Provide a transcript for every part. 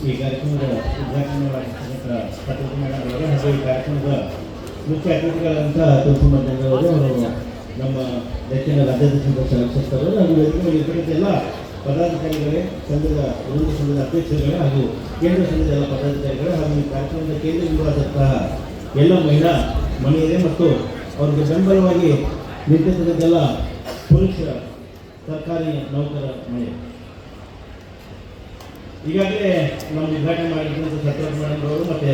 ಈ ಕಾರ್ಯಕ್ರಮದ ಉದ್ಘಾಟನೆ ಮಾಡಿರ್ತಕ್ಕಂಥ ಪತ್ರಿಕೆ ಮೇಡಮ್ ಅವರೇ ಹಾಗೂ ಈ ಕಾರ್ಯಕ್ರಮದ ಮುಖ್ಯ ಅತಿಥಿಗಳಂತ ತುಳಸಿ ಮಂಜಣ್ಣವರು ಅವರು ನಮ್ಮ ನೆಚ್ಚಿನ ರಾಜ್ಯಾಧ್ಯಕ್ಷ ಚಲನಚಿತ್ರರು ಹಾಗೂ ವೇದಿಕೆ ಎಲ್ಲ ಪದಾಧಿಕಾರಿಗಳೇ, ಸಂಘದ ವಿರೋಧ ಸಂಘದ ಅಧ್ಯಕ್ಷರುಗಳೇ ಹಾಗೂ ಕೇಂದ್ರ ಸಂಘದ ಎಲ್ಲ ಪದಾಧಿಕಾರಿಗಳೇ ಹಾಗೂ ಈ ಕಾರ್ಯಕ್ರಮದ ಕೇಂದ್ರ ಬಿಂದುವಾದಂತಹ ಎಲ್ಲ ಮಹಿಳಾ ಮಹಿಳೆಯರೇ ಮತ್ತು ಅವರಿಗೆ ಬೆಂಬಲವಾಗಿ ನಿಂತಿದ್ದಕ್ಕೆಲ್ಲ ಪುರುಷ ಸರ್ಕಾರಿ ನೌಕರ ಮಹಿಳೆ. ಈಗಾಗಲೇ ನಾವು ಉದ್ಘಾಟನೆ ಮಾಡಿದಂಥ ಸತ್ಯವತಿ ಮೇಡಮ್ ಅವರು ಮತ್ತು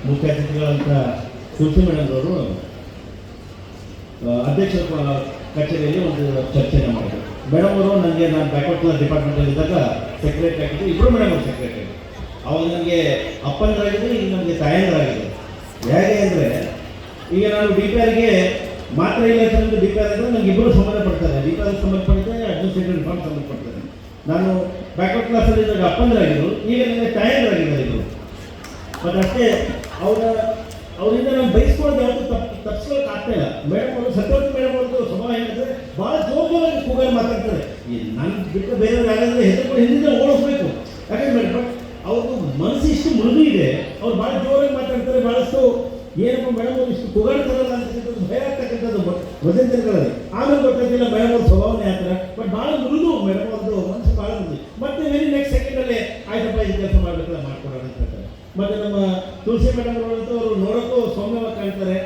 ಮುಖ್ಯ ಅತಿಥಿಗಳಂತ ತುಳಸಿ ಮೇಡಮ್ ಅವರು ಅಧ್ಯಕ್ಷರ ಕಚೇರಿಯಲ್ಲಿ ಒಂದು ಚರ್ಚೆಯನ್ನು ಮಾಡಿದರು. ಮೇಡಮ್ ಅವರು ನನಗೆ ನಾನು ಬ್ಯಾಕ್ವರ್ಡ್ ಕ್ಲಾಸ್ ಡಿಪಾರ್ಟ್ಮೆಂಟಲ್ಲಿ ಇದ್ದಾಗ ಸೆಕ್ರೆಟರಿ ಆಗಿದ್ದು, ಇಬ್ಬರು ಮೇಡಮ್ ಅವರು ಸೆಕ್ರೆಟರಿ. ಅವಾಗ ನನಗೆ ಅಪ್ಪಂದರಾಗಿದೆ, ಈಗ ನನಗೆ ತಾಯಂದರಾಗಿದೆ. ಹೇಗೆ ಅಂದರೆ ಈಗ ನಾನು ಡಿ ಪಿ ಆರ್ಗೆ ಮಾತ್ರ ಇಲ್ಲ ಅಂತ ಡಿ ಪಿ ಆರ್ ಅಂದರೆ ನನಗೆ ಇಬ್ಬರು ಸಂಬಂಧಪಡ್ತಾರೆ. ಡಿ ಪಿ ಆರ್ಗೆ ಸಂಬಂಧಪಡ್ತಾರೆ, ಅಡ್ಮಿನಿಸ್ಟ್ರೇಟಿವ್ ರಿಫಾರ್ಮ್ ಸಂಬಂಧಪಡ್ತಾರೆ. ನಾನು ಬ್ಯಾಕ್ವರ್ಡ್ ಕ್ಲಾಸಲ್ಲಿ ಇದ್ದಾಗ ಅಪ್ಪಂದರಾಗಿದ್ದರು, ಈಗ ನನಗೆ ತಾಯಂದರಾಗಿದ್ದಾರೆ ಇಬ್ಬರು. ಬಟ್ ಅಷ್ಟೇ ಅವರಿಂದ ನಾನು ಬಯಸ್ಕೊಳ್ಳೋದು ಯಾವುದು ತಪ್ಪಿಸ್ಕೊಳ್ಳೋಕೆ ಆಗ್ತಾ ಇಲ್ಲ. ಮೇಡಮ್ ಅವರು ಸತ್ಯವತಿ ಮೇಡಮ್ ಅವ್ರದ್ದು ಸ್ವಭಾವ ಏನಂದರೆ ಭಾಳ ಜೋರಾಗಿ ಕೂಗಲ್ಲಿ ಮಾತಾಡ್ತಾರೆ. ನನ್ನ ಬಿಟ್ಟು ಬೇರೆಯವ್ರು ಯಾರಾದರೆ ಹೆದರ್ಕೊಂಡು ಹಿಂದೆ ಓಡಿಸ್ಬೇಕು. ಯಾಕಂದ್ರೆ ಮೇಡಮ್ ಬಟ್ ಅವ್ರದ್ದು ಮನಸ್ಸು ಇಷ್ಟು ಮೃದು ಇದೆ, ಅವ್ರು ಭಾಳ ಜೋರಾಗಿ ಮಾತಾಡ್ತಾರೆ. ಭಾಳಷ್ಟು ಏನಪ್ಪ ಮೇಡಮ್ ಅವ್ರು ಇಷ್ಟು ಕೂಗಾಡ್ತಾರಲ್ಲ ಅಂತಕ್ಕಂಥದ್ದು ಭಯ ಆಗ್ತಕ್ಕಂಥದ್ದು ವದಂತಿಗಳಲ್ಲಿ. ಆಮೇಲೆ ಗೊತ್ತಾಗ್ತಿಲ್ಲ ಮೇಡಮ್ ಅವ್ರ ಸ್ವಭಾವನೆ ಆ ಥರ. ಬಟ್ ಭಾಳ ಮೃದು ಮೇಡಮ್ ಅವ್ರದ್ದು ಮನಸ್ಸು ಭಾಳ ಮೃದು. ಮತ್ತೆ ವೆರಿ ನೆಕ್ಸ್ಟ್ ಸೆಕೆಂಡಲ್ಲೇ ಆಯ್ತಪ್ಪ ಈ ಕೆಲಸ ಮಾಡಬೇಕಲ್ಲ ಮಾಡ್ಕೊಡೋಣ ಅಂತ ಹೇಳ್ತಾರೆ. ಮತ್ತು ನಮ್ಮ ತುಳಸಿ ಮೇಡಮ್ ಅವರಂತೂ ಅವರು ನೋಡೋಕ್ಕೂ ಸೌಮ್ಯವಾಗಿ ಕಾಣ್ತಾರೆ.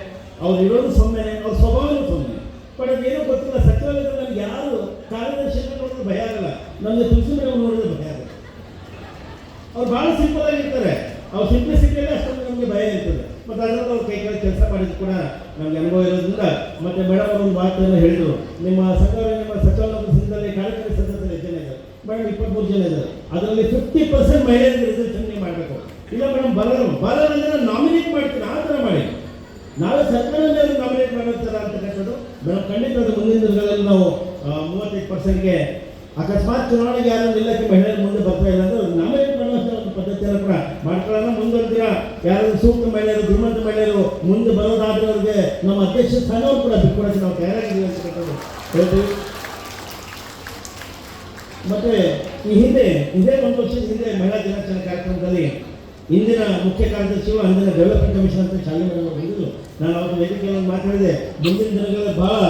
ಅವ್ರು ಇರೋದು ಸೌಮ್ಯನೇ, ಅವ್ರ ಸ್ವಭಾವನೂ ಸೌಮ್ಯ. ಬಟ್ ಅದೇನೋ ಗೊತ್ತಿಲ್ಲ, ಸಚಿವಾಲಯದಲ್ಲಿ ನನಗೆ ಯಾರು ಕಾರ್ಯದರ್ಶಿ ನೋಡಿದ್ರೆ ಭಯ ಆಗಲ್ಲ, ನನಗೆ ತುಳಸಿ ಮೇಡಮ್ ನೋಡಿದ್ರೆ ಭಯ ಆಗಲ್ಲ. ಅವ್ರು ಭಾಳ ಸಿಂಪಲ್ ಆಗಿರ್ತಾರೆ. ಅವ್ರ ಸಿಂಪ್ಲಿಸಿಟಿಯಲ್ಲೇ ಅಷ್ಟೊಂದು ನಮಗೆ ಭಯ ಇರ್ತದೆ. ಮತ್ತು ಅದರಲ್ಲಿ ಅವ್ರು ಕೈ ಕೆಲಸ ಮಾಡಿದ್ದು ಕೂಡ ನಮಗೆ ಅನುಭವ ಇರೋದ್ರಿಂದ. ಮತ್ತು ಮೇಡಮ್ ಅವರು ಒಂದು ಮಾತನ್ನು ಹೇಳಿದರು, ನಿಮ್ಮ ಸಂಘವೇ ನಿಮ್ಮ ಸಚಿವಾಲಯದ ಸಂಘದಲ್ಲಿ ಕಾರ್ಯಕಾರಿ ಸದಸ್ಯರು ಎಷ್ಟು ಜನ ಇದ್ದಾರೆ? ಮೇಡಮ್ 23 ಜನ ಇದ್ದಾರೆ. ಅದರಲ್ಲಿ 50% ಮಹಿಳೆಯರಿಗೆ ರಿಸರ್ವೇಷನ್ ನೀವು ಮಾಡಬೇಕು. ಇಲ್ಲ ಮೇಡಮ್ ಬರೋರು ಅಂದರೆ ನಾಮಿನೇಟ್ ಮಾಡ್ತೀನಿ, ಆ ಥರ ಮಾಡಿ ನಾವೇ ಸರ್ಕಾರನೇ ನಾಮಿನೇಟ್ ಮಾಡಿರ್ತಾರ ಅಂತಕ್ಕಂಥದ್ದು ಮೇಡಮ್. ಖಂಡಿತ ಅದು ಮುಂದಿನ ದಿನಗಳಲ್ಲಿ ನಾವು 35%ಗೆ ಅಕಸ್ಮಾತ್ ಚುನಾವಣೆಗೆ ಯಾರು ಇಲ್ಲಕ್ಕೆ ಮಹಿಳೆಯರು ಮುಂದೆ ಬರ್ತಾ ಇಲ್ಲ ಅಂದರೆ ನಾಮಿನೇಟ್ ಮಾಡುವಂಥ ಒಂದು ಪದ್ಧತಿಯನ್ನು ಕೂಡ ಮಾಡ್ಕೊಳ್ಳೋಣ. ಮುಂದೊಂದು ದಿನ ಯಾರಾದರೂ ಸೂಕ್ತ ಮಹಿಳೆಯರು, ಧೀಮಂತ ಮಹಿಳೆಯರು ಮುಂದೆ ಬರೋದಾದ್ರೆ ಅವ್ರಿಗೆ ನಮ್ಮ ಅಧ್ಯಕ್ಷ ಸ್ಥಾನವರು ಕೂಡ ಬಿಟ್ಕೊಡೋಕ್ಕೆ ನಾವು ತಯಾರಾಗಿದ್ದೀವಿ ಅಂತಕ್ಕಂಥದ್ದು ಹೇಳ್ತೀವಿ. ಮತ್ತು ಈ ಹಿಂದೆ ಇದೇ 1 ವರ್ಷದ ಹಿಂದೆ ಮಹಿಳಾ ದಿನಾಚರಣೆ ಕಾರ್ಯಕ್ರಮದಲ್ಲಿ ಇಂದಿನ ಮುಖ್ಯ ಕಾರ್ಯದರ್ಶಿಗಳು ಅಂದಿನ ಡೆವಲಪ್ಮೆಂಟ್ ಕಮಿಷನ್ ಅಂತ ಶಾಲೆ ಮೇಡಮ್ ಅವರು ಬಂದಿದ್ದು. ನಾನು ಅವತ್ತು ವೇದಿಕೆಯಲ್ಲಿ ಮಾತಾಡಿದೆ, ಮುಂದಿನ ದಿನಗಳಲ್ಲಿ ಬಹಳ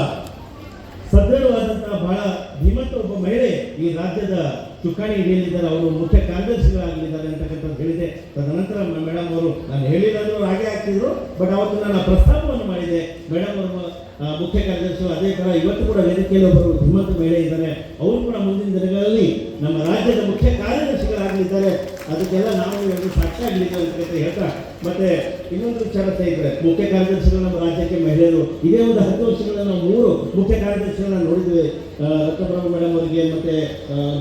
ಸದೃಢವಾದಂತಹ ಬಹಳ ಧೀಮಂತ ಒಬ್ಬ ಮಹಿಳೆ ಈ ರಾಜ್ಯದ ಚುಕ್ಕಾಣಿ ಹಿಡಿಯಲಿದ್ದಾರೆ, ಅವರು ಮುಖ್ಯ ಕಾರ್ಯದರ್ಶಿಗಳಾಗಲಿದ್ದಾರೆ ಅಂತಕ್ಕಂಥದ್ದು ಹೇಳಿದೆ. ತದನಂತರ ಮೇಡಮ್ ಅವರು ನಾನು ಹೇಳಿರೋದು ಹಾಗೆ ಆಗ್ತಿದ್ರು. ಬಟ್ ಅವತ್ತು ನಾನು ಆ ಪ್ರಸ್ತಾಪವನ್ನು ಮಾಡಿದೆ. ಮೇಡಮ್ ಅವರು ಮುಖ್ಯ ಕಾರ್ಯದರ್ಶಿಗಳು ಅದೇ ಥರ ಇವತ್ತು ಕೂಡ ವೇದಿಕೆಯಲ್ಲಿ ಒಬ್ಬರು ಧೀಮಂತ ಮಹಿಳೆ ಇದ್ದಾರೆ, ಅವರು ಕೂಡ ಮುಂದಿನ ದಿನಗಳಲ್ಲಿ ನಮ್ಮ ರಾಜ್ಯದ ಮುಖ್ಯ ಕಾರ್ಯದರ್ಶಿಗಳಾಗಲಿದ್ದಾರೆ. ಅದಕ್ಕೆಲ್ಲ ನಾವು ಒಂದು ಸಾಕ್ಷಿ ಆಗಲಿದ್ದೇವೆ ಅಂತ ಹೇಳ್ತಾ, ಮತ್ತೆ ಇನ್ನೊಂದು ವಿಚಾರ ಸ್ನೇಹಿತರೆ, ಮುಖ್ಯ ಕಾರ್ಯದರ್ಶಿಗಳು ನಮ್ಮ ರಾಜ್ಯಕ್ಕೆ ಮಹಿಳೆಯರು ಇದೇ ಒಂದು 10 ವರ್ಷಗಳಲ್ಲಿ ನಾವು 3 ಮುಖ್ಯ ಕಾರ್ಯದರ್ಶಿಗಳನ್ನ ನೋಡಿದ್ವಿ. ರತ್ನಪ್ರಭಾ ಮೇಡಮ್ ಅವರಿಗೆ, ಮತ್ತು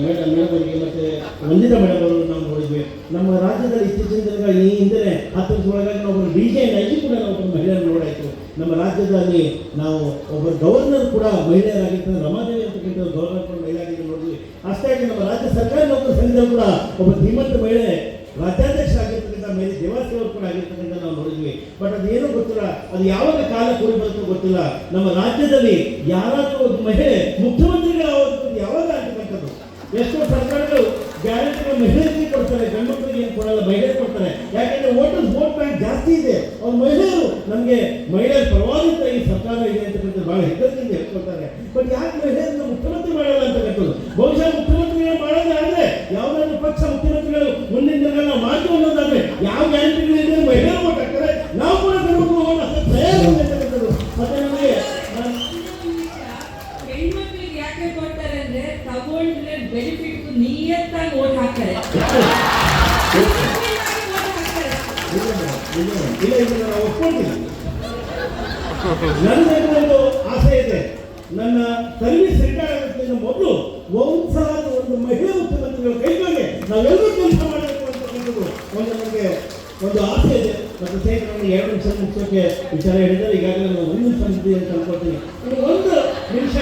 ಮೇಡಮ್ ಅವರಿಗೆ, ಮತ್ತು ವಂದಿತಾ ಮೇಡಮ್ ಅವರು ನಾವು ನೋಡಿದ್ವಿ. ನಮ್ಮ ರಾಜ್ಯದಲ್ಲಿ ಇತ್ತೀಚಿನ ದಿನಗಳ ಈ ಹಿಂದೆ 10 ವರ್ಷ ಒಳಗಾಗಿ ನಾವು ಒಬ್ಬರು DG ಕೂಡ ನಾವು ಒಬ್ಬರು ಮಹಿಳೆಯರು ನೋಡಾಯಿತು. ನಮ್ಮ ರಾಜ್ಯದಲ್ಲಿ ನಾವು ಒಬ್ಬರು ಗವರ್ನರ್ ಕೂಡ ಮಹಿಳೆಯರಾಗಿರ್ತಾರೆ, ರಮಾದೇವಿ ಅಂತಕ್ಕಂಥ ಗವರ್ನರ್ ಕೂಡ ಮಹಿಳೆಯಾಗಿ ನೋಡಿದ್ವಿ. ಅಷ್ಟೇ ಆಗಿ ನಮ್ಮ ರಾಜ್ಯ ಸರ್ಕಾರಿ ನೌಕರ ಸಂಘದಲ್ಲಿ ಕೂಡ ಒಬ್ಬ ಧೀಮಂತ ಮಹಿಳೆ ರಾಜ್ಯಾಧ್ಯಕ್ಷ ಆಗಿರ್ತಕ್ಕಂಥ ಮೇಲೆ ದೇವಾಸಿ ಅವರು ಕೂಡ ಆಗಿರ್ತಕ್ಕಂಥ ನಾವು ನೋಡಿದ್ವಿ. ಬಟ್ ಅದೇನೋ ಗೊತ್ತಿಲ್ಲ, ಅದು ಯಾವಾಗ ಕಾಲ ಕೂಡಿ ಬರುತ್ತೋ ಗೊತ್ತಿಲ್ಲ. ನಮ್ಮ ರಾಜ್ಯದಲ್ಲಿ ಯಾರಾದರೂ ಒಂದು ಮಹಿಳೆ ಮುಖ್ಯಮಂತ್ರಿಗಳಾಗೋದು ಯಾವಾಗ ಆಗ್ತಕ್ಕಂಥದ್ದು. ಎಷ್ಟೋ ಸರ್ಕಾರಗಳು ಗ್ಯಾರಂಟಿಗಳು ಮಹಿಳೆಯರಿಗೆ ಕೊಡ್ತಾರೆ, ಗಂಡು ಮಕ್ಕಳಿಗೆ ಏನು ಕೊಡಲ್ಲ, ಮಹಿಳೆಯರು ಕೊಡ್ತಾರೆ. ಯಾಕೆಂದರೆ ವೋಟ್ ಬ್ಯಾಂಕ್ ಜಾಸ್ತಿ ಇದೆ. ಅವ್ರ ಮಹಿಳೆಯರು ನಮಗೆ ಮಹಿಳೆಯರ ಪರವಾದಂಥ ಈ ಸರ್ಕಾರ ಇದೆ ಅಂತಕ್ಕಂಥದ್ದು ಭಾಳ ಹೆಗ್ಗಳಿಕೆಯಿಂದ ಹೇಳ್ಕೊಳ್ತಾರೆ. ಬಟ್ ಯಾಕೆ ಮಹಿಳೆಯರನ್ನ ಮುಖ್ಯಮಂತ್ರಿ ಮಾಡಲ್ಲ ಅಂತಕ್ಕಂಥದ್ದು. ಬಹುಶಃ ಮುಖ್ಯಮಂತ್ರಿಗಳು ಮಾಡೋದಾದ್ರೆ ಯಾವುದಾದ್ರೂ ಪಕ್ಷ ಮುಖ್ಯಮಂತ್ರಿಗಳು ಮುಂದಿನ ದಿನಗಳನ್ನ ಮಾಡ್ತೀವಿ ಅನ್ನೋದಾದ್ರೆ ಯಾವ ಗ್ಯಾರಂಟಿಗಳಿದೆ ಮಹಿಳೆಯರು ಓಟ್ ಹಾಕ್ತಾರೆ, ನಾವು ಕೂಡ ಗಂಡು ಓಟ್ ಹಾಕೋ ತಯಾರು ಅಂತಕ್ಕಂಥದ್ದು. ಮತ್ತೆ ನಮಗೆ ಹೆಣ್ಮಕ್ಳಿಗೆ ಯಾಕೆ ಕೊಡ್ತಾರೆ ಅಂದ್ರೆ ತಗೊಂಡ್ರೆ ಬೆನಿಫಿಟ್ ನಿಯತ್ತಾಗಿ ಓಟ್ ಹಾಕ್ತಾರೆ. ಇಲ್ಲ ಇದನ್ನು ನಾವು ಒಪ್ಕೊಳ್ತೀವಿ. ನನ್ನ ಒಂದು ಆಸೆ ಇದೆ, ನನ್ನ ಸರ್ವಿಸ್ ರಿಟೈರ್ ಆಗೋದಕ್ಕಿಂತ ಮೊದಲು ಒಂದ್ಸಲ ಒಂದು ಮಹಿಳಾ ಮುಖ್ಯಮಂತ್ರಿಗಳ ಕೈಗಳಿಗೆ ನಾವೆಲ್ಲರೂ ಕೆಲಸ ಮಾಡಬೇಕು ಅಂತಕ್ಕಂಥದ್ದು ನಮಗೆ ಒಂದು ಆಸೆ ಇದೆ. ಮತ್ತು ಸ್ನೇಹಿತರನ್ನು 2 ನಿಮಿಷ ಮುಗಿಸೋಕೆ ವಿಚಾರ ಹೇಳಿದರೆ ಈಗಾಗಲೇ ನಾವು 1 ನಿಮಿಷ ಮುಗಿದಿದೆ ಅಂತ ಅನ್ಕೊಳ್ತೀನಿ. ಇನ್ನು 1 ನಿಮಿಷ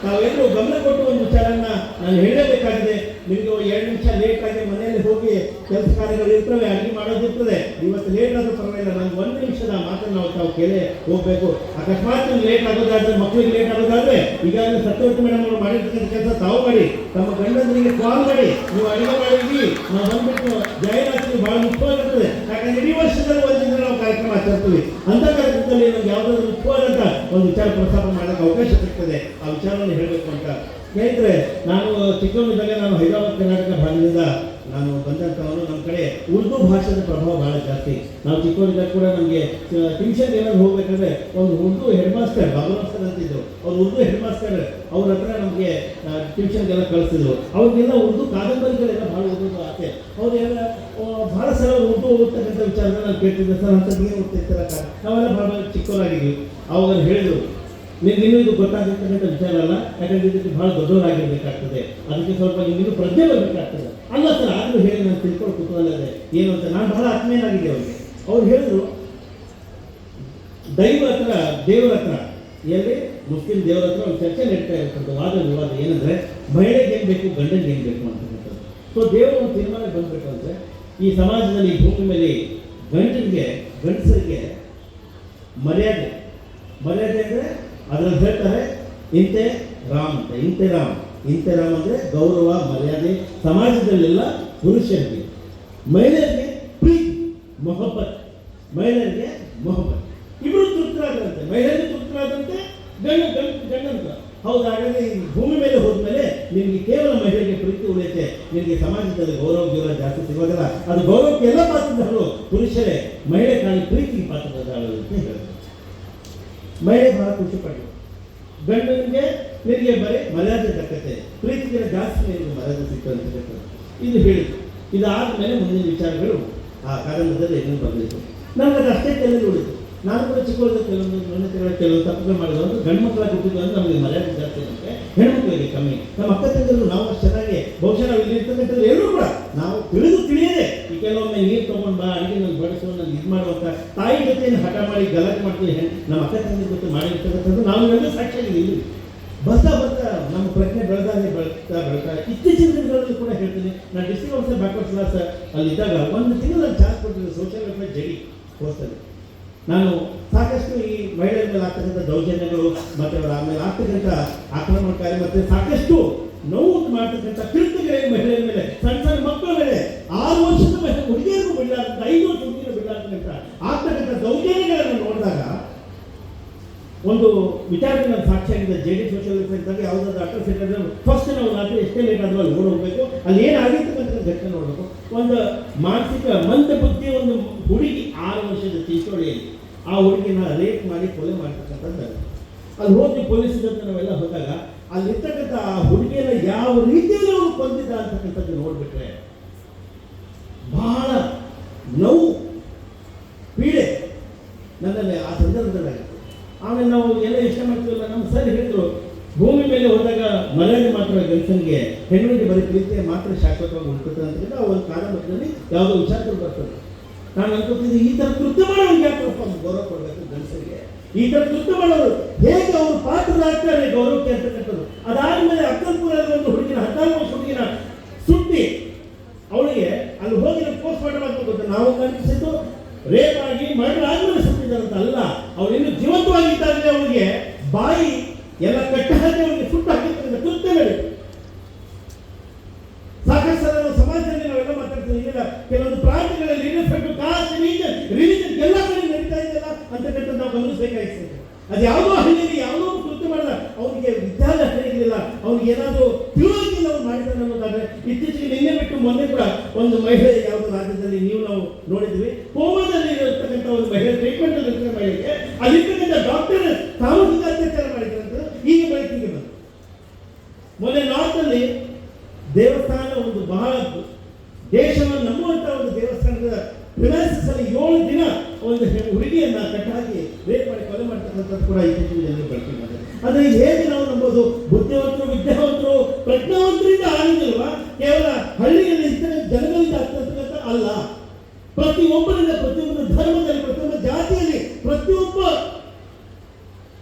ನಾವೆಲ್ಲರೂ ಗಮನ ಕೊಟ್ಟು ಒಂದು ವಿಚಾರನ ನಾನು ಹೇಳಬೇಕಾಗಿದೆ. ನಿಮಗೆ 2 ನಿಮಿಷ ಲೇಟ್ ಆಗಿ ಮನೆಯಲ್ಲಿ ಹೋಗಿ ಕೆಲಸ ಕಾರ್ಯಗಳು ಇರ್ತವೆ, ಅಡುಗೆ ಮಾಡೋದಿರ್ತದೆ. ಇವತ್ತು ಲೇಟ್ ಆದರೂ ಪರವಾಗಿಲ್ಲ, ನನಗೆ 1 ನಿಮಿಷದ ಮಾತನ್ನು ನಾವು ತಾವು ಕೇಳೇ ಹೋಗಬೇಕು. ಅಕಸ್ಮಾತ್ ಲೇಟ್ ಆಗೋದಾದ್ರೆ, ಮಕ್ಕಳಿಗೆ ಲೇಟ್ ಆಗೋದಾದ್ರೆ ಈಗಾಗಲೇ ಸತ್ಯವತಿ ಮೇಡಮ್ ಅವರು ಮಾಡಿರ್ತಕ್ಕಂಥ ಕೆಲಸ ತಾವು ಮಾಡಿ, ತಮ್ಮ ಗಂಡಂದರಿಗೆ ಕಾಲ್ ಮಾಡಿ, ನೀವು ಅಡುಗೆ ಮಾಡಿದ್ವಿ ನಾವು ಬಂದ್ಬಿಟ್ಟು ಜಾಹೀರಾತು ಸಂದರ್ಭದಲ್ಲಿ ನಮ್ಗೆ ಯಾವುದಾದ್ರೂ ಮುಖ್ಯವಾದಂಥ ಒಂದು ವಿಚಾರ ಪ್ರಸ್ತಾಪ ಮಾಡೋಕ್ಕೆ ಅವಕಾಶ ಸಿಗ್ತದೆ, ಆ ವಿಚಾರವನ್ನು ಹೇಳಬೇಕು ಅಂತ. ಸ್ನೇಹಿತರೆ, ನಾನು ಚಿಕ್ಕವನಿದ್ದಾಗ ನಾನು ಹೈದರಾಬಾದ್ ಕರ್ನಾಟಕ ಭಾಗದಿಂದ ನಾನು ಬಂದಂಥವನು. ನಮ್ಮ ಕಡೆ ಉರ್ದು ಭಾಷೆಯ ಪ್ರಭಾವ ಭಾಳ ಜಾಸ್ತಿ. ನಾವು ಚಿಕ್ಕವರಿದ್ದಾಗ ಕೂಡ ನಮಗೆ ಟ್ಯೂಷನ್ ಏನಾದ್ರು ಹೋಗ್ಬೇಕಂದ್ರೆ ಒಂದು ಉರ್ದು ಹೆಡ್ ಮಾಸ್ಟರ್, ಬಾಬುರಾವ್ ಅಂತಿದ್ರು, ಅವ್ರು ಉರ್ದು ಹೆಡ್ ಮಾಸ್ಟರ್, ಅವ್ರ ಹತ್ರ ನಮಗೆ ಟ್ಯೂಷನ್ಗೆಲ್ಲ ಕಳಿಸ್ತಿದ್ರು. ಅವ್ರಿಗೆಲ್ಲ ಉರ್ದು ಕಾದಂಬರಿಗಳೆಲ್ಲ ಭಾಳ ಓದೋದು ಆಸೆ. ಅವರೆಲ್ಲ ಭಾಳ ಸಲ ಉರ್ದು ಓದ್ತಕ್ಕಂಥ ವಿಚಾರನ ನಾನು ಕೇಳ್ತಿದ್ದೆ, ಸರ್ ಅಂಥದ್ದು ಏನು ಓದ್ತಿರ್ತಾರ, ನಾವೆಲ್ಲ ಭಾಳ ಚಿಕ್ಕವರಾಗಿದ್ವಿ. ಅವಾಗ ಹೇಳಿದ್ರು, ನಿಮ್ಗೆ ಇನ್ನೂ ಇದು ಗೊತ್ತಾಗಿರ್ತಕ್ಕಂಥ ವಿಚಾರ ಅಲ್ಲ, ಯಾಕಂದ್ರೆ ಇದಕ್ಕೆ ಭಾಳ ದೊಡ್ಡವರಾಗಿರ್ಬೇಕಾಗ್ತದೆ, ಅದಕ್ಕೆ ಸ್ವಲ್ಪ ನಿಮಗಿನ್ನೂ ಪ್ರಜ್ಞೆ ಬರಬೇಕಾಗ್ತದೆ. ಅಲ್ಲ ಸರ್, ಆದರೂ ಹೇಳಿ ನಾನು ತಿಳ್ಕೊಂಡು ಕುತೂಹಲ ಇದೆ ಏನು ಅಂತ. ನಾನು ಬಹಳ ಆತ್ಮೀಯನಾಗಿದೆ ಅವ್ರಿಗೆ. ಅವ್ರು ಹೇಳಿದ್ರು, ದೇವರ ಹತ್ರ ಎಲ್ಲಿ ಮುಸ್ಲಿಂ ದೇವರ ಹತ್ರ ಒಂದು ಚರ್ಚೆ ನಡೀತಾ ಇರ್ತಕ್ಕಂಥ ವಾದ ವಿವಾದ ಏನಂದ್ರೆ ಮಹಿಳೆಗೆ ಏನು ಬೇಕು, ಗಂಡನಿಗೆ ಏನು ಬೇಕು ಅಂತಕ್ಕಂಥದ್ದು. ಸೊ ದೇವರು ಒಂದು ತೀರ್ಮಾನ ಬಂದ್ಬೇಕು ಅಂದರೆ ಈ ಸಮಾಜದಲ್ಲಿ ಈ ಭೂಮಿ ಮೇಲೆ ಗಂಡಸರಿಗೆ ಮರ್ಯಾದೆ ಅಂದರೆ ಅದರಲ್ಲಿ ಹೇಳ್ತಾರೆ ಇಂತೆ ರಾಮ್ ಅಂತ. ಇಂತೆ ರಾಮ್ ಅಂದರೆ ಗೌರವ ಮರ್ಯಾದೆ ಸಮಾಜದಲ್ಲೆಲ್ಲ ಪುರುಷರಿಗೆ. ಮಹಿಳೆಯರಿಗೆ ಪ್ರೀತಿ ಮೊಹಬ್ಬತ್, ಇಬ್ಬರು ತೃಪ್ತರಾದಂತೆ, ಮಹಿಳೆಯರು ತೃಪ್ತರಾದಂತೆ ಗಂಡಂತ. ಹೌದು, ಹಾಗಾದ್ರೆ ಈ ಭೂಮಿ ಮೇಲೆ ಹೋದ್ಮೇಲೆ ನಿಮಗೆ ಕೇವಲ ಮಹಿಳೆಗೆ ಪ್ರೀತಿ ಉಳಿಯುತ್ತೆ, ನಿಮಗೆ ಸಮಾಜದಲ್ಲಿ ಗೌರವ ಜಾಸ್ತಿ ಸಿಗೋದಿಲ್ಲ. ಅದು ಗೌರವಕ್ಕೆ ಎಲ್ಲ ಪಾತ್ರದಾರರು ಪುರುಷರೇ, ಮಹಿಳೆ ಕಾಣಿ ಪ್ರೀತಿಗೆ ಪಾತ್ರದಾರರು ಅಂತ ಹೇಳ್ತಾರೆ. ಮಹಿಳೆ ಬಹಳ ಖುಷಿ ಪಟ್ಟು ಗಂಡನಿಗೆ ನಿನಗೆ ಬರೀ ಮರ್ಯಾದೆ ದಕ್ಕತ್ತೆ, ಪ್ರೀತಿಗೆ ಜಾಸ್ತಿ ನಿನಗೆ ಮರ್ಯಾದೆ ಸಿಕ್ತು ಅಂತ ಹೇಳ್ತಾರೆ. ಇದು ಹೇಳಿತು. ಇದಾದಮೇಲೆ ಮುಂದಿನ ವಿಚಾರಗಳು ಆ ಕಾದಂಬರಿಯಲ್ಲಿ ಏನೂ ಬಂದಿತ್ತು. ನನಗೆ ಅದು ಅಷ್ಟೇ ತಲೆಯಲ್ಲಿ ಉಳಿತು. ನಾನು ಕೂಡ ಚಿಕ್ಕವರಿಗೆ ಕೆಲವೊಂದು ತಪ್ಪುಗಳು ಮಾಡಿದ್ರು ಅಂತ. ಗಂಡು ಮಕ್ಕಳಾಗಿ ಹುಟ್ಟಿದ್ರು ಅಂದ್ರೆ ನಮಗೆ ಮರ್ಯಾದೆ ಜಾಸ್ತಿ ಇರುತ್ತೆ, ಹೆಣ್ಮಕ್ಳಿಗೆ ಕಮ್ಮಿ. ನಮ್ಮ ಅಕ್ಕ ತಂಗಿದ್ರು ನಾವು ಅಷ್ಟು ಚೆನ್ನಾಗಿ ಬಹುಶಃ ನಾವು ಇಲ್ಲಿ ಇರ್ತಕ್ಕಂಥದ್ದು ಎಲ್ಲರೂ ಕೂಡ ನಾವು ತಿಳಿಯದೆ ಈ ಕೆಲವೊಮ್ಮೆ ನೀರು ತೊಗೊಂಡು ಬಾ, ಅಡುಗೆ ನಾನು ಬಡಿಸೋ, ನಾನು ಇದು ಮಾಡುವಂಥ ತಾಯಿ ಜೊತೆಯನ್ನು ಹಠ ಮಾಡಿ ಗಲಾಟೆ ಮಾಡ್ತೀವಿ. ನಮ್ಮ ಅಕ್ಕ ತಂಗಿ ಜೊತೆ ಮಾಡಿರ್ತಕ್ಕಂಥದ್ದು ನಾವು ಎಲ್ಲ ಸಾಕ್ಷಿಯಾಗಿ ಇಲ್ಲಿ ಬರ್ತಾ ನಮ್ಮ ಪ್ರಜ್ಞೆ ಬೆಳೀತಾ ಇತ್ತೀಚಿನ ದಿನಗಳಲ್ಲಿ ಕೂಡ ಹೇಳ್ತೀನಿ. ನಾನು ಡಿಸ್ಟ್ರಿಕ್ಟ್ ಆಫೀಸರ್ ಬ್ಯಾಕ್ವರ್ಡ್ ಕ್ಲಾಸ್ ಅಲ್ಲಿದ್ದಾಗ ಒಂದು ತಿಂಗಳು ನಾನು ಚಾನ್ಸ್ ಕೊಟ್ಟಿದ್ದೆ ಸೋಷಿಯಲ್ ವೆಲ್ಫೇರ್ ಜಡಿ ಕೋರ್ಸಲ್ಲಿ. ನಾನು ಸಾಕಷ್ಟು ಈ ಮಹಿಳೆಯರ ಮೇಲೆ ಆಗ್ತಕ್ಕಂಥ ದೌರ್ಜನ್ಯಗಳು ಮತ್ತು ಅವರ ಆಮೇಲೆ ಆಗ್ತಕ್ಕಂಥ ಆಕ್ರಮಣಕಾರಿ ಮತ್ತು ಸಾಕಷ್ಟು ನೋವು ಮಾಡ್ತಕ್ಕಂಥ ಕೃತ್ಯಗಳೇನು ಮಹಿಳೆಯರ ಮೇಲೆ, ಸಣ್ಣ ಮಕ್ಕಳ ಮೇಲೆ 6 ವರ್ಷದ ಹುಡುಗಿಯರಿಗೂ ಬಿಡಲಾರ್ದಂಥ 5 ವರ್ಷ ಹುಡುಗಿಯರು ಬಿಡಲಾರ್ದಂಥ ಆಗ್ತಕ್ಕಂಥ ದೌರ್ಜನ್ಯಗಳನ್ನು ನೋಡಿದಾಗ ಒಂದು ವಿಚಾರಕ್ಕೆ ನಾನು ಸಾಕ್ಷಿಯಾಗಿದೆ. ಜೆ ಡಿ ಸೋಷಿಯಲ್ ವೆಲ್ಫೇರ್ ಇದ್ದಾಗ ಯಾವುದಾದ್ರು ಅಟ್ರಾಸಿಟಿ ಅಂದರೆ ಫಸ್ಟ್ ನಾವು ರಾತ್ರಿ ಎಷ್ಟೇ ಲೇಟ್ ಆದರೂ ಅಲ್ಲಿ ಓಡೋಗ್ಬೇಕು, ಅಲ್ಲಿ ಏನಾಗಿರ್ತಕ್ಕಂಥ ಘಟನೆ ನೋಡಬೇಕು. ಒಂದು ಮಾನಸಿಕ ಮಂದ ಬುದ್ಧಿ ಒಂದು ಹುಡುಗಿ 6 ವರ್ಷದ ಚಿಂಚೋಳಿಯಲ್ಲಿ ಆ ಹುಡುಗಿನ ರೇಪ್ ಮಾಡಿ ಕೊಲೆ ಮಾಡ್ತಕ್ಕಂಥದ್ದು. ಅಲ್ಲಿ ಹೋಗಿ ಪೊಲೀಸ್ ಜೊತೆ ನಾವೆಲ್ಲ ಹೋದಾಗ ಅಲ್ಲಿರ್ತಕ್ಕಂಥ ಆ ಹುಡುಗಿಯನ್ನು ಯಾವ ರೀತಿಯಲ್ಲಿ ಅವರು ಕೊಂದಿದ್ದ ಅಂತಕ್ಕಂಥದ್ದು ನೋಡ್ಬಿಟ್ರೆ ಬಹಳ ನೋವು ಪೀಡೆ ನನ್ನಲ್ಲಿ ಆ ಸಂದರ್ಭದಲ್ಲಿ ಆಯಿತು. ಆಮೇಲೆ ನಾವು ಎಲ್ಲ ಇಷ್ಟ ಮಾಡ್ತೀವಲ್ಲ, ನಮ್ಮ ಸರ್ ಹೇಳಿದ್ರು ಭೂಮಿ ಮೇಲೆ ಹೋದಾಗ ಮರ್ಯಾದೆ ಮಾತ್ರ ಗಂಡಸನಿಗೆ, ಹೆಣ್ಣಿಗೆ ಬರೀ ಪ್ರೀತಿಯ ಮಾತ್ರ ಶಾಶ್ವತವಾಗಿ ಉಳ್ಕೊತಾರೆ ಅಂತ ಹೇಳಿ ಆ ಒಂದು ಕಾರಣದಲ್ಲಿ ಯಾವುದೋ ವಿಚಾರಗಳು ಬರ್ತದೆ. ನಾನು ಅನ್ಕೋತಿದ್ದೆ ಈ ಥರ ಕೃತ್ಯ ಮಾಡೋರಿಗೆ ಯಾಕಪ್ಪ ಗೌರವ ಕೊಡಬೇಕು ಗಂಡಸರಿಗೆ, ಈ ಥರ ಕೃತ್ಯ ಮಾಡೋರು ಹೇಗೆ ಅವರು ಪಾತ್ರರಾಗ್ತಾರೆ ಗೌರವಕ್ಕೆ ಅಂತಕ್ಕಂಥದ್ದು. ಅದಾದಮೇಲೆ ಅಕ್ಕಲ್ಪುರದ ಒಂದು ಹುಡುಗಿನ 14 ವರ್ಷ ಹುಡುಗಿನ ಸುಟ್ಟಿ ಅವಳಿಗೆ ಅಲ್ಲಿ ಹೋಗಿ ನಾವು ಪೋಸ್ಟ್ ಮಾರ್ಟಮ್ ಅಂತ ಗೊತ್ತು. ನಾವು ಕಲ್ಪಿಸಿದ್ದು ರೇಪ್ ಆಗಿ ಮರ್ಡರ್ ಆದ್ಮೇಲೆ ಸುಟ್ಟಿದ್ದಾರಂತ ಅಲ್ಲ, ಅವಳು ಇನ್ನು ಜೀವಂತವಾಗಿದ್ದಾಗಲೇ ಅವಳಿಗೆ ಬಾಯಿ ಎಲ್ಲ ಕಟ್ಟ ಹಾಕಿ ಅವಳಿಗೆ ಸುಟ್ಟು ಹಾಕಿರ್ತಕ್ಕಂಥ ಕೃತ್ಯಗಳು ಸಾಕಷ್ಟು ಸಲ ನಾವು ಸಮಾಜದಲ್ಲಿ ನಾವೆಲ್ಲ ಮಾತಾಡ್ತೀವಿ. ಈಗ ಕೆಲವೊಂದು ಪ್ರಾಂತ್ಯಗಳಲ್ಲಿ ಇನ್ಫೆಕ್ಟ್ ಕಾಸ್ಟ್ ರಿಲಿಜನ್ ಎಲ್ಲ ಕಡೆ ನಡೀತಾ ಇದೆಯಲ್ಲ ಅಂತಕ್ಕಂಥದ್ದು ನಾವು ಗಮನಿಸಬೇಕಾಗಿರ್ತದೆ. ಅದು ಯಾವುದೋ ಹಳ್ಳಿಯಲ್ಲಿ ಯಾವುದೋ ಕೃತ್ಯ ಮಾಡಿದ ಅವನಿಗೆ ವಿದ್ಯಾಭ್ಯಾಸ ಇರಲಿಲ್ಲ, ಅವ್ನಿಗೆ ಏನಾದರೂ ತಿಳುವಳಿಕೆಯಿಂದ ಅವ್ರು ಮಾಡಿದ್ದಾನೆ ಅನ್ನೋದಾದ್ರೆ. ಇತ್ತೀಚೆಗೆ ನಿನ್ನೆ ಬಿಟ್ಟು ಮೊನ್ನೆ ಕೂಡ ಒಂದು ಮಹಿಳೆ ಯಾವುದೋ ರಾಜ್ಯದಲ್ಲಿ ನಾವು ನೋಡಿದ್ವಿ, ಕೋಮಾದಲ್ಲಿ ಇರತಕ್ಕಂಥ ಒಂದು ಮಹಿಳೆ ಟ್ರೀಟ್ಮೆಂಟ್ ಅಲ್ಲಿ ಇರ್ತಕ್ಕಂಥ ಮಹಿಳೆಗೆ ಅಲ್ಲಿರ್ತಕ್ಕಂಥ ಡಾಕ್ಟರ್ ಸಾಮಾಜಿಕ ಅತ್ಯಾಚಾರ ಮಾಡಿದ್ರಂತ ಈಗ ಬೆಳಕಿಗೆ ಬಂತು. ಮೊನ್ನೆ ನಾರ್ತ್ನಲ್ಲಿ ದೇವಸ್ಥಾನ ಒಂದು ಬಹಳ ದೇಶವನ್ನು ನಂಬುವಂಥ ಒಂದು ದೇವಸ್ಥಾನದ ಪ್ರಿಮೈಸಸ್ ಅಲ್ಲಿ 7 ದಿನ ಒಂದು ಹುಡುಗಿಯನ್ನ ಕಟ್ಟಾಕಿ ರೇಪ್ ಮಾಡಿ ಕೊಲೆ ಮಾಡ್ತಕ್ಕಂಥದ್ದು ಕೂಡ ಇತ್ತೀಚಿನ ಜನರು ಬೆಳಕಿಗೆ ಬಂದಿದೆ. ಆದರೆ ಹೇಗೆ ನಾವು ನಂಬೋದು? ಬುದ್ಧಿವಂತರು, ವಿದ್ಯಾವಂತರು, ಪ್ರಜ್ಞಾವಂತರಿಂದ ಆಗಿಲ್ವಾ? ಕೇವಲ ಹಳ್ಳಿಯಲ್ಲಿ ಇತರ ಜನಗಳಿಂದ ಆಗ್ತಕ್ಕಂಥ ಅಲ್ಲ, ಪ್ರತಿಯೊಬ್ಬರಿಂದ, ಪ್ರತಿಯೊಂದು ಧರ್ಮದಲ್ಲಿ, ಪ್ರತಿಯೊಬ್ಬ ಜಾತಿಯಲ್ಲಿ, ಪ್ರತಿಯೊಬ್ಬ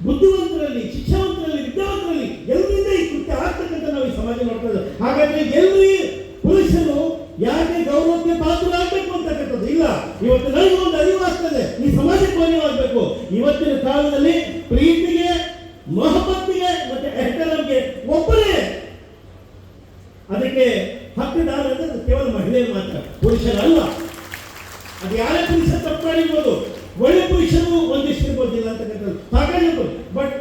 ಬುದ್ಧಿವಂತರಲ್ಲಿ, ಶಿಕ್ಷಾವಂತರಲ್ಲಿ, ವಿದ್ಯಾವಂತರಲ್ಲಿ ಎಲ್ಲರಿಂದ ಈ ಕೃತ್ಯ ಆಗ್ತಕ್ಕಂಥ ನಾವು ಈ ಸಮಾಜ ನೋಡ್ತೇವೆ. ಹಾಗಾದ್ರೆ ಎಲ್ಲರೂ ಪುರುಷರು ಯಾಕೆ ಗೌರವಕ್ಕೆ ಪಾತ್ರರಾಗಬೇಕು ಅಂತಕ್ಕಂಥದ್ದು ಇಲ್ಲ. ಇವತ್ತು ನನಗೆ ಒಂದು ಅರಿವಾಗ್ತದೆ, ಈ ಸಮಾಜಕ್ಕೆ ಅರಿವಾಗಬೇಕು. ಇವತ್ತಿನ ಕಾಲದಲ್ಲಿ ಪ್ರೀತಿಗೆ, ಮೊಹಬ್ಬತ್ತಿಗೆ ಮತ್ತೆ ಎಹ್ತರಾಮ್ಗೆ ಒಬ್ಬರೇ ಅದಕ್ಕೆ ಹಕ್ಕುದಾರ ಅಂದ್ರೆ ಕೇವಲ ಮಹಿಳೆ ಮಾತ್ರ, ಪುರುಷರಲ್ಲ. ಅದು ಯಾರೇ ಪುರುಷ ತಪ್ಪು ಮಾಡಿರ್ಬೋದು, ಒಳ್ಳೆ ಪುರುಷರು ಒಂದಿಷ್ಟು ಇರ್ಬೋದಿಲ್ಲ ಅಂತಕ್ಕಂಥದ್ದು ಸಾಕಾಗಿರ್ಬೋದು. ಬಟ್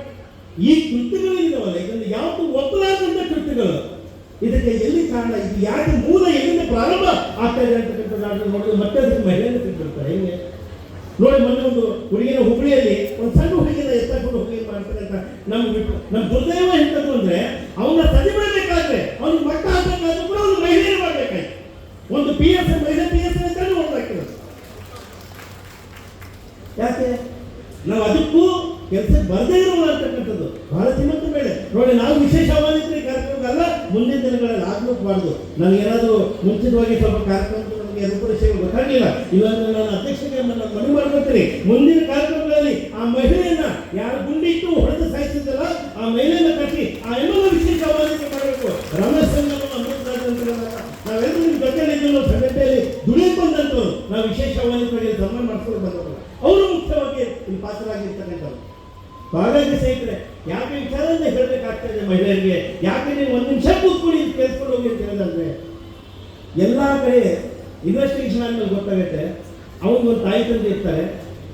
ಈ ಕೃತ್ಯಗಳಿದ್ದಾವಲ್ಲ, ಇದನ್ನು ಯಾವುದು ಒಪ್ಪಲಾದಂಥ ಕೃತ್ಯಗಳು, ಇದಕ್ಕೆ ಎಲ್ಲಿ ಕಾರಣ, ಇದು ಯಾಕೆ ಮೂಲ ಎಲ್ಲಿಂದ ಪ್ರಾರಂಭ ಆಗ್ತಾ ಇದೆ ಅಂತಕ್ಕಂಥದ್ದು ನೋಡಿದ್ರೆ ಮತ್ತೆ ಅದಕ್ಕೆ ಮಹಿಳೆಯನ್ನು ತಿಳ್ಕೊಳ್ತಾರೆ. ಹೆಂಗೆ ನೋಡಿ, ಮೊನ್ನೆ ಒಂದು ಹುಡುಗಿನ ಹುಬ್ಬಳ್ಳಿಯಲ್ಲಿ ಒಂದು ಸಣ್ಣ ಹುಡುಗಿನ ಎತ್ತಕೊಂಡು ಹುಡುಗಿ ಮಾಡ್ತಾರೆ ಅಂತ ನಮ್ಮ ದುರ್ದೈವ ಎಂತದ್ದು ಅಂದ್ರೆ, ಅವನ್ನ ಸರಿ ಮಾಡಬೇಕಾದ್ರೆ ಅವ್ನಿಗೆ ಮಟ್ಟ ಹಾಕಬೇಕಾದ್ರೂ ಕೂಡ ಒಂದು ಮಹಿಳೆಯನ್ನು ಮಾಡಬೇಕಾಯ್ತು. ಒಂದು PS ಮಹಿಳೆ PS ಅಂತ ನೋಡ್ಲಾಗ್ತದೆ. ಯಾಕೆ ನಾವು ಅದಕ್ಕೂ ಕೆಲಸ ಬರದೇ ಇರೋಲ್ಲ ಅಂತಕ್ಕಂಥದ್ದು ಬಹಳ ಶ್ರೀಮಂತ ಬೇಳೆ. ನೋಡಿ, ನಾವು ವಿಶೇಷ ಆಹ್ವಾನಿತರೆ ಕಾರ್ಯಕ್ರಮಕ್ಕಲ್ಲ, ಮುಂದಿನ ದಿನಗಳಲ್ಲಿ ಆಗ್ಲೂಬಾರ್ದು. ನನಗೇನಾದರೂ ಮುಂಚಿತವಾಗಿ ಸ್ವಲ್ಪ ಕಾರ್ಯಕ್ರಮ ನಮಗೆ ರೂಪರೇಷೆಗಳು ಗೊತ್ತಾಗಲಿಲ್ಲ, ಇಲ್ಲಾಂದ್ರೆ ನಾನು ಅಧ್ಯಕ್ಷರಿಗೆ ನಾನು ಮನವಿ ಮಾಡ್ಕೊಳ್ತೀನಿ, ಮುಂದಿನ ಕಾರ್ಯಕ್ರಮಗಳಲ್ಲಿ ಆ ಮಹಿಳೆಯನ್ನ ಯಾರು ಗುಂಡಿಟ್ಟು ಹೊಡೆದು ಸಾಯಿಸಿದ್ದಲ್ಲ ಆ ಮಹಿಳೆಯನ್ನ ಕಟ್ಟಿ ಆ ಎಲ್ಲ ವಿಶೇಷ ಆಹ್ವಾನಿಕೆ ಮಾಡಬೇಕು. ರಮೇಶ್ ಸಂಗಮ, ಅಮೃತ ನಾವೆಲ್ಲರೂ ನಿಮ್ಮ ಜೊತೆಯಲ್ಲಿ ಸಂಘಟನೆಯಲ್ಲಿ ದುಡಿಯಕ್ಕೆ ಬಂದಂಥವ್ರು, ನಾವು ವಿಶೇಷ ಆಹ್ವಾನಿತರಿಗೆ ಸನ್ಮಾನ ಮಾಡಿಸ್ಕೊಂಡು ಬಂದವರು, ಅವರು ಮುಖ್ಯವಾಗಿ ಇಲ್ಲಿ ಪಾತ್ರರಾಗಿರ್ತಕ್ಕಂಥವ್ರು. ಹಾಗಾಗಿ ಸ್ನೇಹಿತರೆ, ಯಾಕೆ ವಿಚಾರದಿಂದ ಹೇಳಬೇಕಾಗ್ತಾ ಇದೆ ಮಹಿಳೆಯರಿಗೆ, ಯಾಕೆ ನೀವು ಒಂದು ನಿಮಿಷ ಕೂತ್ಕೊಂಡು ಇದು ಕೇಳಿಸ್ಕೊಂಡು ಹೋಗಿ ಅಂತ ಹೇಳೋದಂದ್ರೆ, ಎಲ್ಲ ಕಡೆ ಇನ್ವೆಸ್ಟಿಗೇಷನ್ ಆದ್ಮೇಲೆ ಗೊತ್ತಾಗುತ್ತೆ ಅವನಿಗೊಂದು ತಾಯಿ ತಂದೆ ಇರ್ತಾರೆ,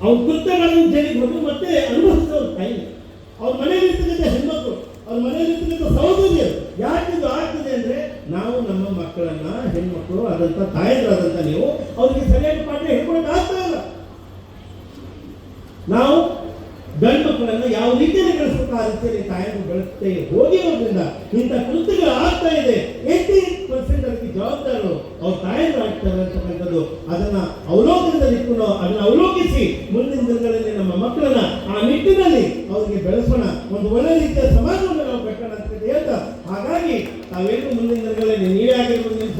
ಅವ್ನ ಕೃತ್ಯಗಳನ್ನು ಜೈಲಿಗೆ ಹೋಗಿ ಮತ್ತೆ ಅನುಭವಿಸೋರು ತಾಯಿ, ಅವ್ರ ಮನೆಯಲ್ಲಿ ಇರ್ತಕ್ಕಂಥ ಹೆಣ್ಮಕ್ಳು, ಅವ್ರ ಮನೆಯಲ್ಲಿ ಇರ್ತಕ್ಕಂಥ ಸಹೋದರಿಯರು. ಯಾಕೆ ಇದು ಆಗ್ತದೆ ಅಂದ್ರೆ, ನಾವು ನಮ್ಮ ಮಕ್ಕಳನ್ನ, ಹೆಣ್ಮಕ್ಳು ಆದಂಥ ತಾಯಂದ್ರಾದಂಥ ನೀವು ಅವ್ರಿಗೆ ಸರಿಯಾಗಿ ಪಾಠ ಹೇಳ್ಕೊಳಕ್ ಆಗ್ತಾ ಇಲ್ಲ. ನಾವು ಗಂಡು ಮಕ್ಕಳನ್ನ ಯಾವ ರೀತಿಯಲ್ಲಿ ಬೆಳೆಸಬೇಕು ಆ ರೀತಿಯಲ್ಲಿ ತಾಯಿಯನ್ನು ಬೆಳೆಸ್ತೇ ಹೋಗಿರೋದ್ರಿಂದ ಇಂಥ ಕೃತ್ಯಗಳು ಆಗ್ತಾ ಇದೆ. 80% ಅದಕ್ಕೆ ಜವಾಬ್ದಾರರು ಅವ್ರ ತಾಯಿಗಳು ಆಗ್ತಾರೆ ಅಂತಕ್ಕಂಥದ್ದು ಅದನ್ನ ಅವಲೋಕನದಲ್ಲಿ ಇಟ್ಕೊಂಡು ಅದನ್ನ ಅವಲೋಕಿಸಿ ಮುಂದಿನ ದಿನಗಳಲ್ಲಿ ನಮ್ಮ ಮಕ್ಕಳನ್ನ ಆ ನಿಟ್ಟಿನಲ್ಲಿ ಅವರಿಗೆ ಬೆಳೆಸೋಣ, ಒಂದು ಒಳ್ಳೆ ರೀತಿಯ ಸಮಾಜವನ್ನು ನಾವು ಕಟ್ಟೋಣ ಅಂತ ಹೇಳ್ತಾ, ಹಾಗಾಗಿ ತಾವೇನು ಮುಂದಿನ ದಿನಗಳಲ್ಲಿ ನೀವೇ ಆಗಿರ್ಬೋದು, ನಿಮ್ಮ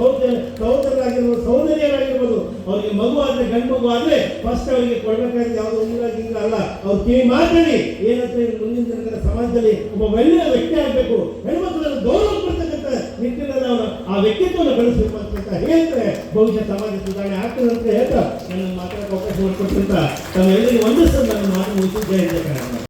ಸಹೋದರರಾಗಿರ್ಬೋದು, ಸಹೋದರಿಯರಾಗಿರ್ಬೋದು, ಅವರಿಗೆ ಮಗು ಆದ್ರೆ, ಗಂಡು ಮಗು ಆದ್ರೆ ಫಸ್ಟ್ ಅವರಿಗೆ ಕೊಡ್ಬೇಕಾದ್ರೆ ಯಾವುದು ಹಿಂಗ ಅಲ್ಲ, ಅವ್ರು ಕಿವಿ ಮಾತಾಡಿ ಏನಂತ ಮುಂದಿನ ದಿನಗಳ ಸಮಾಜದಲ್ಲಿ ಒಬ್ಬ ಒಳ್ಳೆಯ ವ್ಯಕ್ತಿ ಆಗಬೇಕು, ಹೆಣ್ಮಕ್ಳನ್ನು ಗೌರವ ಕೊಡ್ತಕ್ಕಂಥ ನಿಟ್ಟಿನಲ್ಲಿ ಅವನು ಆ ವ್ಯಕ್ತಿತ್ವವನ್ನು ಬೆಳೆಸಬೇಕು ಅಂತ ಹೇಳ್ತಾರೆ. ಬಹುಶಃ ಸಮಾಜ ಸುಧಾರಣೆ ಆಗ್ತದೆ ಅಂತ ಹೇಳ್ತಾ ನನ್ನ ಮಾತಾಡೋಕೆ ಅವಕಾಶ ಮಾಡಿಕೊಟ್ಟಂತ ತಮ್ಮೆಲ್ಲರಿಗೂ ಒಂದಿಷ್ಟು ನನ್ನ ಮಾತು ಮುಗಿಸಿದ್ದೇ ಇರಬೇಕಾಗುತ್ತೆ.